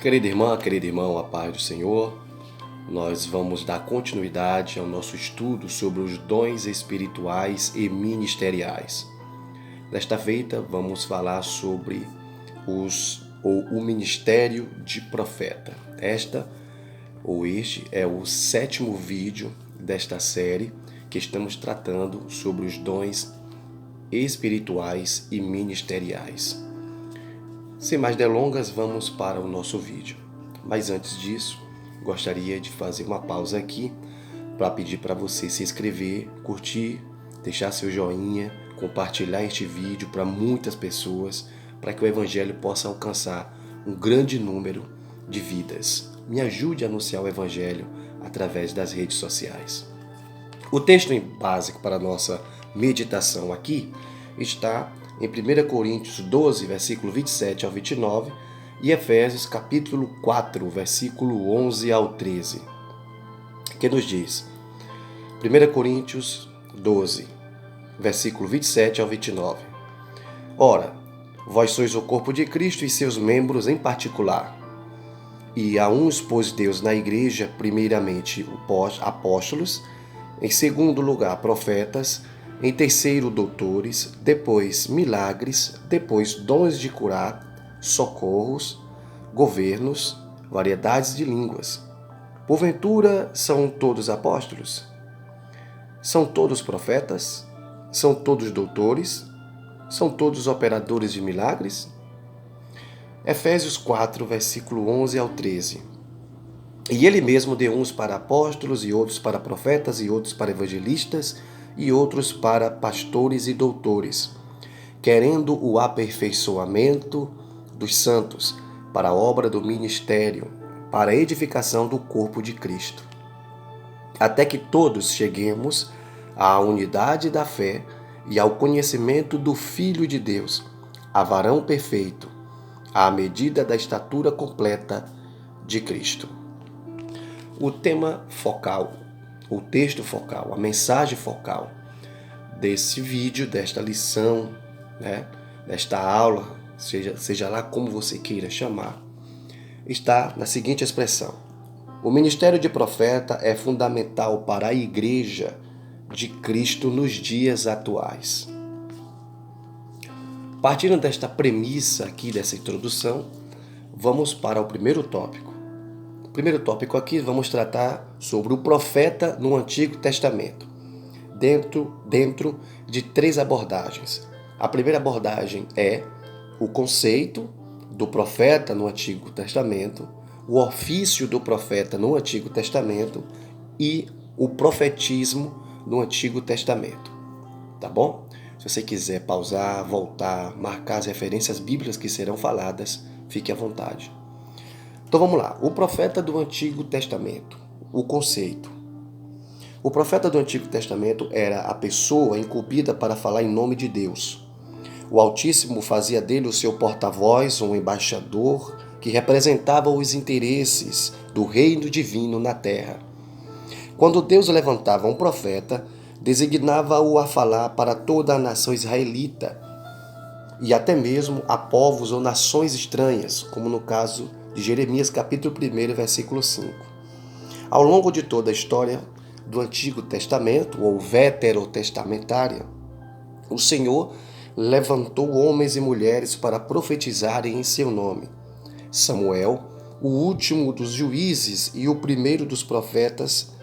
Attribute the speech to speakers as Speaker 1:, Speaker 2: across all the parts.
Speaker 1: Querida irmã, querido irmão, a paz do Senhor, nós vamos dar continuidade ao nosso estudo sobre os dons espirituais e ministeriais. Desta feita, vamos falar sobre o ministério de profeta. Este é o 7º vídeo desta série que estamos tratando sobre os dons espirituais e ministeriais. Sem mais delongas, vamos para o nosso vídeo. Mas antes disso, gostaria de fazer uma pausa aqui para pedir para você se inscrever, curtir, deixar seu joinha, compartilhar este vídeo para muitas pessoas, para que o Evangelho possa alcançar um grande número de vidas. Me ajude a anunciar o Evangelho através das redes sociais. O texto básico para a nossa meditação aqui está em 1 Coríntios 12, versículo 27 ao 29 e Efésios capítulo 4, versículo 11 ao 13, que nos diz, 1 Coríntios 12, versículo 27 ao 29. Ora, vós sois o corpo de Cristo e seus membros em particular. E a uns pôs Deus na igreja, primeiramente apóstolos, em segundo lugar profetas, em terceiro doutores, depois milagres, depois dons de curar, socorros, governos, variedades de línguas. Porventura são todos apóstolos? São todos profetas? São todos doutores? São todos operadores de milagres? Efésios 4, versículo 11 ao 13. E ele mesmo deu uns para apóstolos, e outros para profetas, e outros para evangelistas, e outros para pastores e doutores, querendo o aperfeiçoamento dos santos, para a obra do ministério, para a edificação do corpo de Cristo, até que todos cheguemos à unidade da fé e ao conhecimento do Filho de Deus, a varão perfeito, à medida da estatura completa de Cristo. O tema focal, o texto focal, a mensagem focal desse vídeo, desta lição, desta aula, seja lá como você queira chamar, está na seguinte expressão: o ministério de profeta é fundamental para a igreja de Cristo nos dias atuais. Partindo desta premissa aqui, dessa introdução, vamos para o primeiro tópico. O primeiro tópico aqui vamos tratar sobre o profeta no Antigo Testamento, dentro de 3 abordagens. A primeira abordagem é o conceito do profeta no Antigo Testamento, o ofício do profeta no Antigo Testamento e o profetismo no Antigo Testamento. Tá bom? Se você quiser pausar, voltar, marcar as referências bíblicas que serão faladas, fique à vontade. Então vamos lá. O profeta do Antigo Testamento, o conceito. O profeta do Antigo Testamento era a pessoa incumbida para falar em nome de Deus. O Altíssimo fazia dele o seu porta-voz, um embaixador que representava os interesses do reino divino na terra. Quando Deus levantava um profeta, designava-o a falar para toda a nação israelita e até mesmo a povos ou nações estranhas, como no caso de Jeremias capítulo 1, versículo 5. Ao longo de toda a história do Antigo Testamento, ou veterotestamentária, o Senhor levantou homens e mulheres para profetizarem em seu nome. Samuel, o último dos juízes e o primeiro dos profetas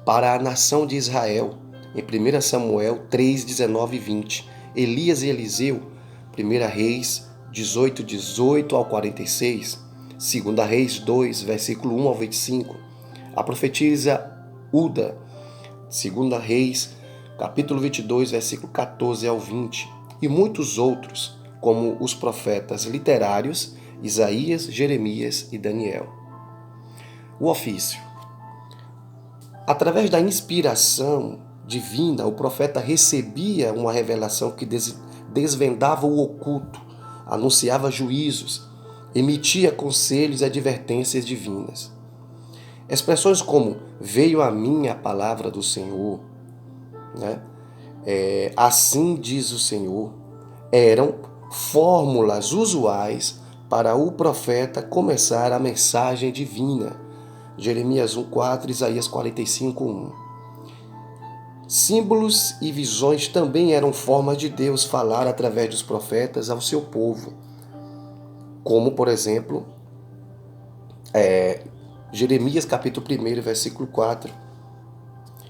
Speaker 1: para a nação de Israel, em 1 Samuel 3, 19 e 20. Elias e Eliseu, 1 Reis 18, 18 ao 46. 2 Reis 2, versículo 1 ao 25. A profetisa Uda, 2 Reis, capítulo 22, versículo 14 ao 20. E muitos outros, como os profetas literários Isaías, Jeremias e Daniel. O ofício. Através da inspiração divina, o profeta recebia uma revelação que desvendava o oculto, anunciava juízos, emitia conselhos e advertências divinas. Expressões como veio a mim a palavra do Senhor, assim diz o Senhor, eram fórmulas usuais para o profeta começar a mensagem divina. Jeremias 1:4, Isaías 45:1. Símbolos e visões também eram formas de Deus falar através dos profetas ao seu povo, como, por exemplo, Jeremias capítulo 1, versículo 4.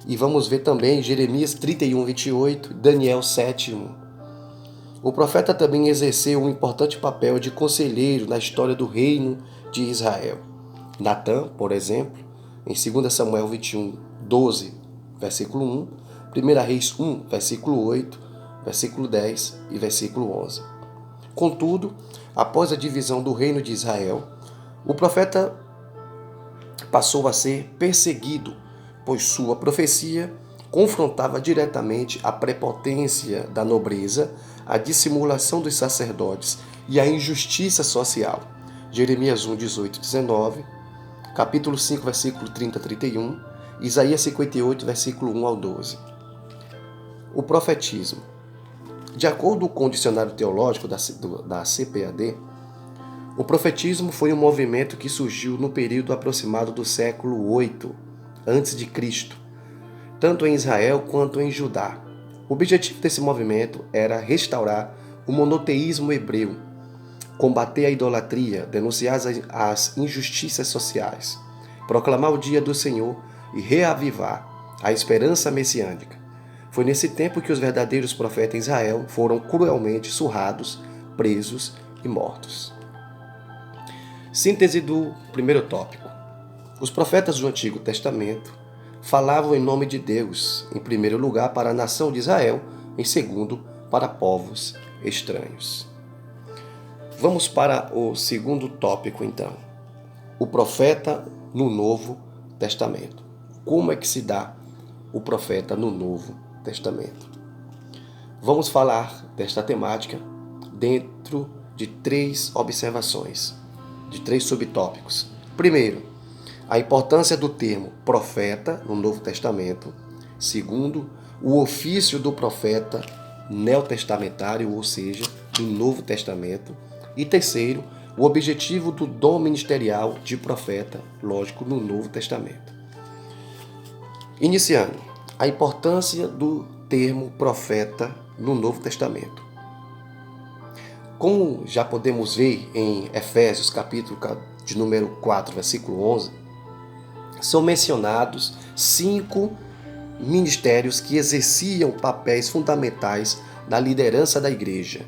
Speaker 1: E vamos ver também Jeremias 31:28, Daniel 7:1. O profeta também exerceu um importante papel de conselheiro na história do reino de Israel. Natã, por exemplo, em 2 Samuel 21:12, versículo 1, 1 Reis 1, versículo 8, versículo 10 e versículo 11. Contudo, após a divisão do reino de Israel, o profeta passou a ser perseguido, pois sua profecia confrontava diretamente a prepotência da nobreza, a dissimulação dos sacerdotes e a injustiça social. Jeremias 1, 18, 19, capítulo 5, versículo 30 a 31, Isaías 58, versículo 1 ao 12. O profetismo. De acordo com o dicionário teológico da CPAD, o profetismo foi um movimento que surgiu no período aproximado do século 8 a.C., tanto em Israel quanto em Judá. O objetivo desse movimento era restaurar o monoteísmo hebreu, combater a idolatria, denunciar as injustiças sociais, proclamar o dia do Senhor e reavivar a esperança messiânica. Foi nesse tempo que os verdadeiros profetas em Israel foram cruelmente surrados, presos e mortos. Síntese do primeiro tópico. Os profetas do Antigo Testamento falavam em nome de Deus, em primeiro lugar para a nação de Israel, em segundo para povos estranhos. Vamos para o segundo tópico, então. O profeta no Novo Testamento. Como é que se dá o profeta no Novo Testamento? Vamos falar desta temática dentro de 3 observações, de 3 subtópicos. Primeiro, a importância do termo profeta no Novo Testamento. Segundo, o ofício do profeta neotestamentário, ou seja, do Novo Testamento. E terceiro, o objetivo do dom ministerial de profeta, lógico, no Novo Testamento. Iniciando, a importância do termo profeta no Novo Testamento. Como já podemos ver em Efésios, capítulo de número 4, versículo 11, são mencionados 5 ministérios que exerciam papéis fundamentais na liderança da igreja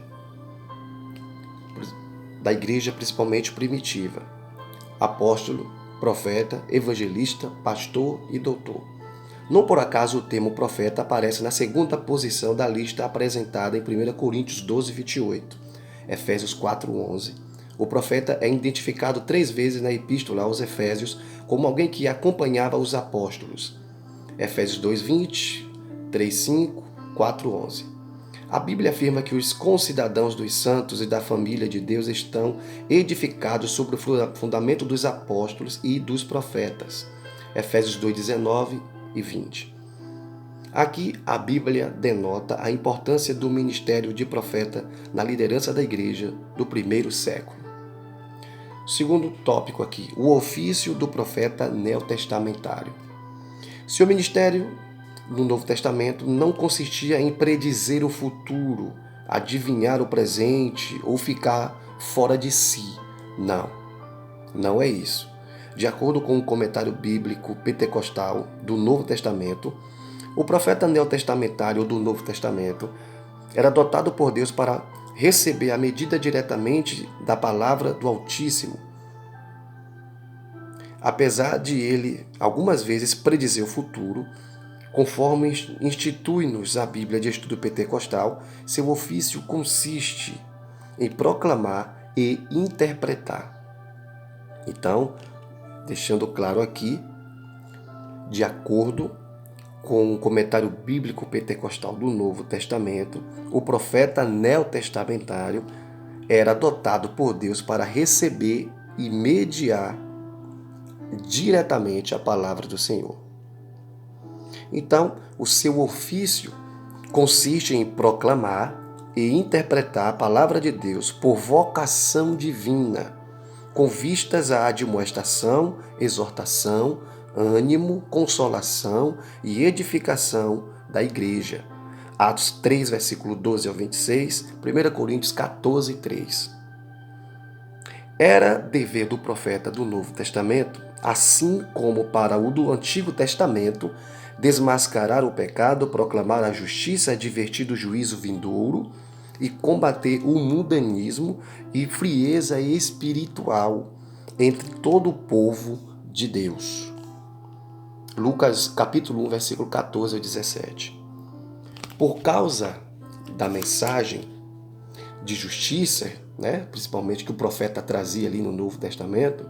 Speaker 1: principalmente primitiva: apóstolo, profeta, evangelista, pastor e doutor. Não por acaso o termo profeta aparece na segunda posição da lista apresentada em 1 Coríntios 12, 28, Efésios 4, 11. O profeta é identificado 3 vezes na epístola aos Efésios como alguém que acompanhava os apóstolos. Efésios 2, 20, 3, 5, 4, 11. A Bíblia afirma que os concidadãos dos santos e da família de Deus estão edificados sobre o fundamento dos apóstolos e dos profetas. Efésios 2, 19 e 20. Aqui a Bíblia denota a importância do ministério de profeta na liderança da igreja do primeiro século. Segundo tópico aqui, o ofício do profeta neotestamentário. Seu ministério no Novo Testamento não consistia em predizer o futuro, adivinhar o presente ou ficar fora de si. Não é isso. De acordo com o comentário bíblico pentecostal do Novo Testamento, o profeta neotestamentário do Novo Testamento era dotado por Deus para receber a medida diretamente da palavra do Altíssimo. Apesar de ele, algumas vezes, predizer o futuro, conforme institui-nos a Bíblia de Estudo Pentecostal, seu ofício consiste em proclamar e interpretar. Então, deixando claro aqui, de acordo com o comentário bíblico pentecostal do Novo Testamento, o profeta neotestamentário era dotado por Deus para receber e mediar diretamente a palavra do Senhor. Então, o seu ofício consiste em proclamar, e interpretar a palavra de Deus por vocação divina, com vistas à admoestação, exortação, ânimo, consolação e edificação da igreja. Atos 3, versículo 12 ao 26, 1 Coríntios 14, 3. Era dever do profeta do Novo Testamento, assim como para o do Antigo Testamento, desmascarar o pecado, proclamar a justiça, advertir do juízo vindouro e combater o mundanismo e frieza espiritual entre todo o povo de Deus. Lucas capítulo 1, versículo 14 ao 17. Por causa da mensagem de justiça, principalmente que o profeta trazia ali no Novo Testamento,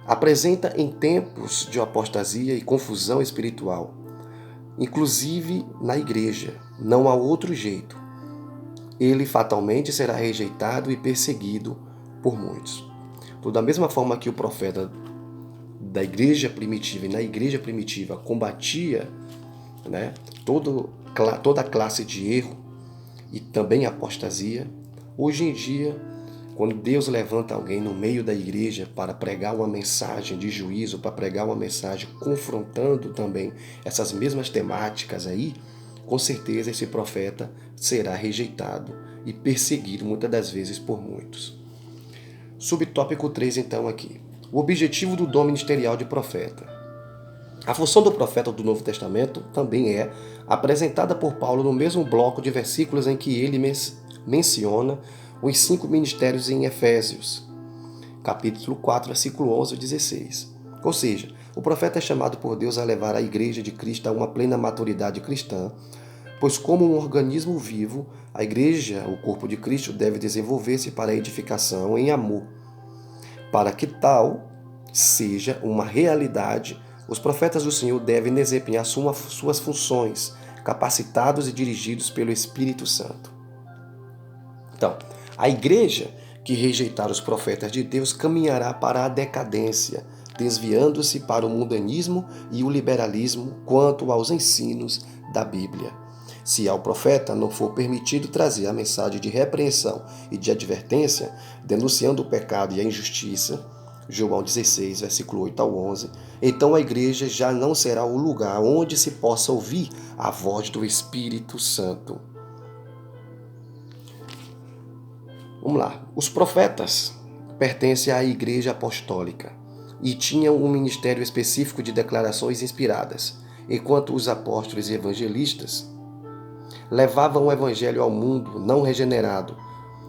Speaker 1: apresenta em tempos de apostasia e confusão espiritual, inclusive na igreja. Não há outro jeito. Ele fatalmente será rejeitado e perseguido por muitos. Então, da mesma forma que o profeta da igreja primitiva e na igreja primitiva combatia toda a classe de erro e também apostasia, hoje em dia, quando Deus levanta alguém no meio da igreja para pregar uma mensagem de juízo, para pregar uma mensagem confrontando também essas mesmas temáticas aí, com certeza esse profeta será rejeitado e perseguido muitas das vezes por muitos. Subtópico 3 então aqui. O objetivo do dom ministerial de profeta. A função do profeta do Novo Testamento também é apresentada por Paulo no mesmo bloco de versículos em que ele menciona os 5 ministérios em Efésios, capítulo 4, versículo 11 ao 16. Ou seja, o profeta é chamado por Deus a levar a igreja de Cristo a uma plena maturidade cristã, pois como um organismo vivo, a igreja, o corpo de Cristo, deve desenvolver-se para a edificação em amor. Para que tal seja uma realidade, os profetas do Senhor devem desempenhar suas funções, capacitados e dirigidos pelo Espírito Santo. Então, a igreja que rejeitar os profetas de Deus caminhará para a decadência, desviando-se para o mundanismo e o liberalismo quanto aos ensinos da Bíblia. Se ao profeta não for permitido trazer a mensagem de repreensão e de advertência, denunciando o pecado e a injustiça, João 16, versículo 8 ao 11, então a igreja já não será o lugar onde se possa ouvir a voz do Espírito Santo. Vamos lá. Os profetas pertencem à igreja apostólica e tinham um ministério específico de declarações inspiradas, enquanto os apóstolos e evangelistas levavam o evangelho ao mundo não regenerado.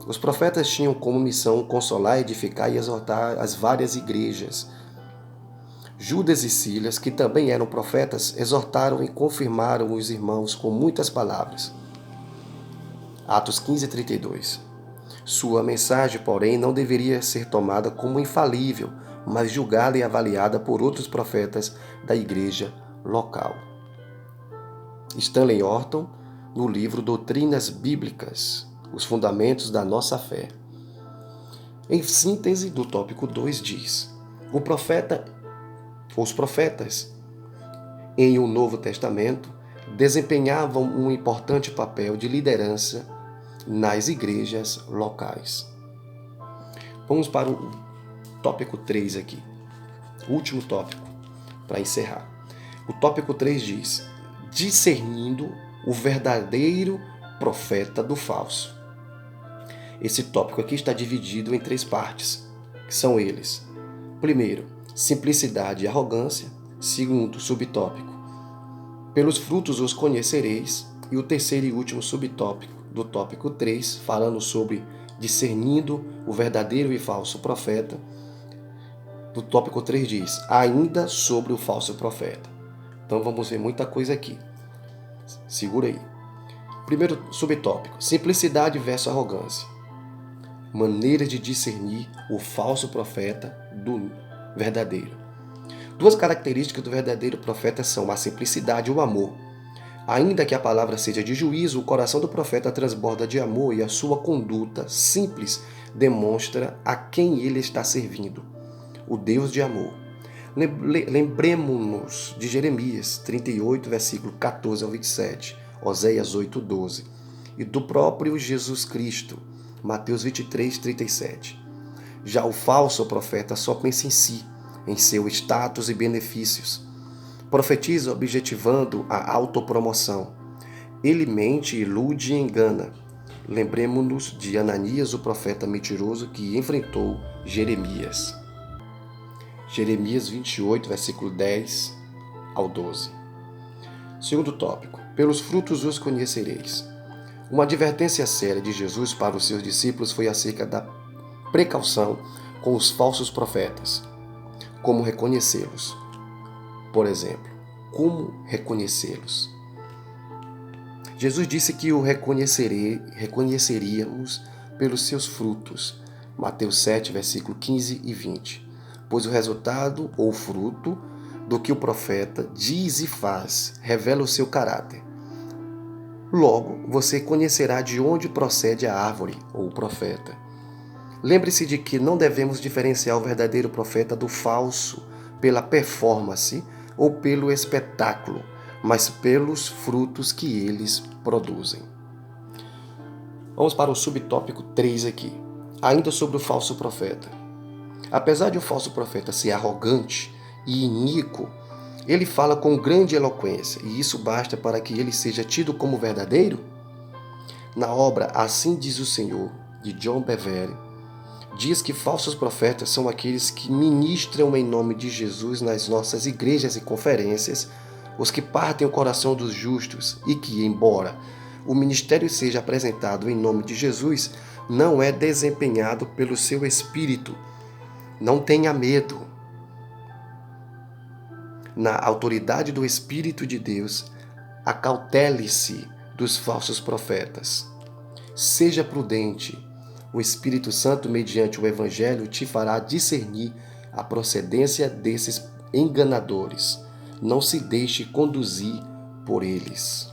Speaker 1: Os profetas tinham como missão consolar, edificar e exortar as várias igrejas. Judas e Silas, que também eram profetas, exortaram e confirmaram os irmãos com muitas palavras. Atos 15, 32. Sua mensagem, porém, não deveria ser tomada como infalível, mas julgada e avaliada por outros profetas da igreja local. Stanley Horton, no livro Doutrinas Bíblicas, os fundamentos da nossa fé. Em síntese do tópico 2 diz: os profetas em o Novo Testamento desempenhavam um importante papel de liderança nas igrejas locais. Vamos para o tópico 3 aqui, último tópico, para encerrar. O tópico 3 diz: discernindo o verdadeiro profeta do falso. Esse tópico aqui está dividido em 3 partes, que são eles. Primeiro, simplicidade e arrogância. Segundo, subtópico, pelos frutos os conhecereis. E o terceiro e último subtópico do tópico 3, falando sobre discernindo o verdadeiro e falso profeta. Do tópico 3 diz, ainda sobre o falso profeta. Então vamos ver muita coisa aqui. Segura aí. Primeiro subtópico, simplicidade versus arrogância. Maneira de discernir o falso profeta do verdadeiro. 2 características do verdadeiro profeta são a simplicidade e o amor. Ainda que a palavra seja de juízo, o coração do profeta transborda de amor e a sua conduta simples demonstra a quem ele está servindo, o Deus de amor. Lembremos-nos de Jeremias 38, versículo 14 ao 27, Oséias 8:12, e do próprio Jesus Cristo, Mateus 23:37. Já o falso profeta só pensa em si, em seu status e benefícios. Profetiza objetivando a autopromoção. Ele mente, ilude e engana. Lembremos-nos de Ananias, o profeta mentiroso que enfrentou Jeremias. Jeremias 28, versículo 10 ao 12. Segundo tópico, pelos frutos os conhecereis. Uma advertência séria de Jesus para os seus discípulos foi acerca da precaução com os falsos profetas. Como reconhecê-los? Por exemplo, como reconhecê-los? Jesus disse que o reconheceríamos pelos seus frutos. Mateus 7, versículo 15 e 20. Pois o resultado ou fruto do que o profeta diz e faz revela o seu caráter. Logo, você conhecerá de onde procede a árvore ou o profeta. Lembre-se de que não devemos diferenciar o verdadeiro profeta do falso pela performance ou pelo espetáculo, mas pelos frutos que eles produzem. Vamos para o subtópico 3 aqui, ainda sobre o falso profeta. Apesar de o falso profeta ser arrogante e iníquo, ele fala com grande eloquência, e isso basta para que ele seja tido como verdadeiro? Na obra Assim Diz o Senhor, de John Bevere, diz que falsos profetas são aqueles que ministram em nome de Jesus nas nossas igrejas e conferências, os que partem o coração dos justos e que, embora o ministério seja apresentado em nome de Jesus, não é desempenhado pelo seu espírito. Não tenha medo. Na autoridade do Espírito de Deus, acautele-se dos falsos profetas. Seja prudente. O Espírito Santo, mediante o Evangelho, te fará discernir a procedência desses enganadores. Não se deixe conduzir por eles.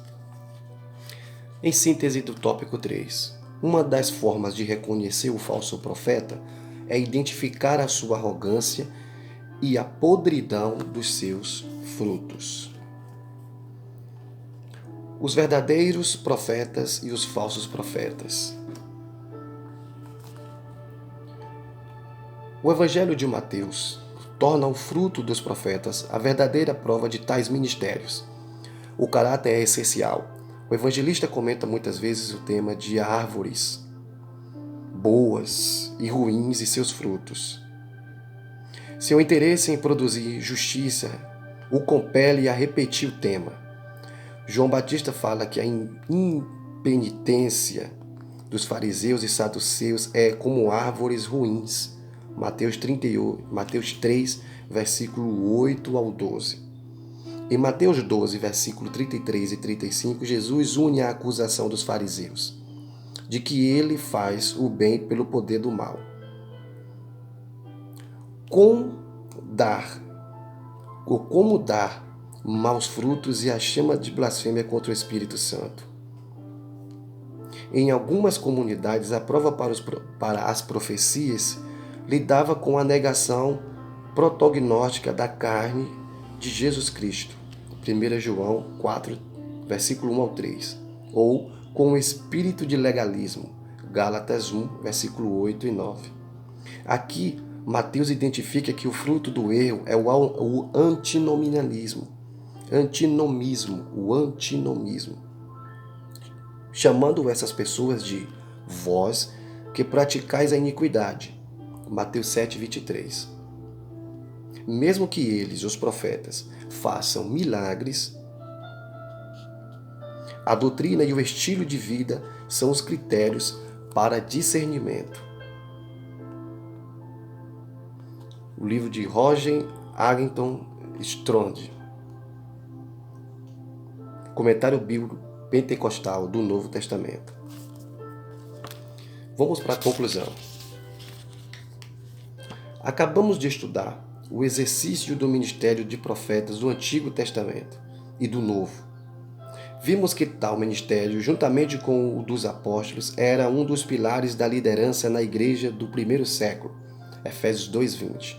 Speaker 1: Em síntese do tópico 3, uma das formas de reconhecer o falso profeta é identificar a sua arrogância e a podridão dos seus frutos. Os verdadeiros profetas e os falsos profetas. O Evangelho de Mateus torna o fruto dos profetas a verdadeira prova de tais ministérios. O caráter é essencial. O evangelista comenta muitas vezes o tema de árvores boas e ruins e seus frutos. Seu interesse em produzir justiça o compele a repetir o tema. João Batista fala que a impenitência dos fariseus e saduceus é como árvores ruins. Mateus 3, versículo 8 ao 12. Em Mateus 12, versículo 33 e 35, Jesus une a acusação dos fariseus de que ele faz o bem pelo poder do mal. Como dar maus frutos e a chama de blasfêmia contra o Espírito Santo. Em algumas comunidades, a prova para as profecias lidava com a negação protognóstica da carne de Jesus Cristo, 1 João 4, versículo 1 ao 3, ou com o espírito de legalismo, Gálatas 1, versículo 8 e 9. Aqui, Mateus identifica que o fruto do erro é o antinomismo, chamando essas pessoas de vós que praticais a iniquidade, Mateus 7, 23. Mesmo que eles, os profetas, façam milagres, a doutrina e o estilo de vida são os critérios para discernimento. O livro de Roger Arrington Strong, Comentário Bíblico Pentecostal do Novo Testamento. Vamos para a conclusão. Acabamos de estudar o exercício do ministério de profetas do Antigo Testamento e do Novo. Vimos que tal ministério, juntamente com o dos apóstolos, era um dos pilares da liderança na igreja do primeiro século, Efésios 2:20.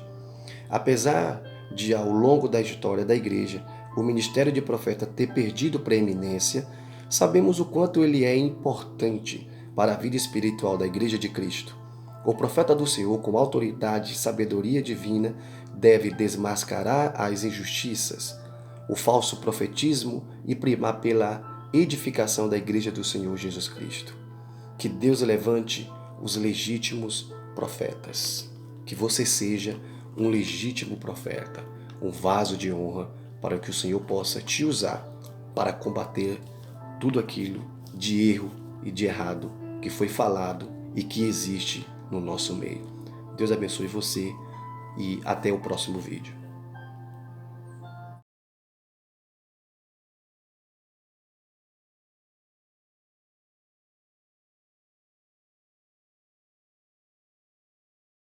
Speaker 1: Apesar de, ao longo da história da igreja, o ministério de profeta ter perdido preeminência, Sabemos o quanto ele é importante para a vida espiritual da Igreja de Cristo. O profeta do Senhor, com autoridade e sabedoria divina, deve desmascarar as injustiças, o falso profetismo e primar pela edificação da Igreja do Senhor Jesus Cristo. Que Deus levante os legítimos profetas. Que você seja um legítimo profeta, um vaso de honra para que o Senhor possa te usar para combater tudo aquilo de erro e de errado que foi falado e que existe no nosso meio. Deus abençoe você e até o próximo vídeo.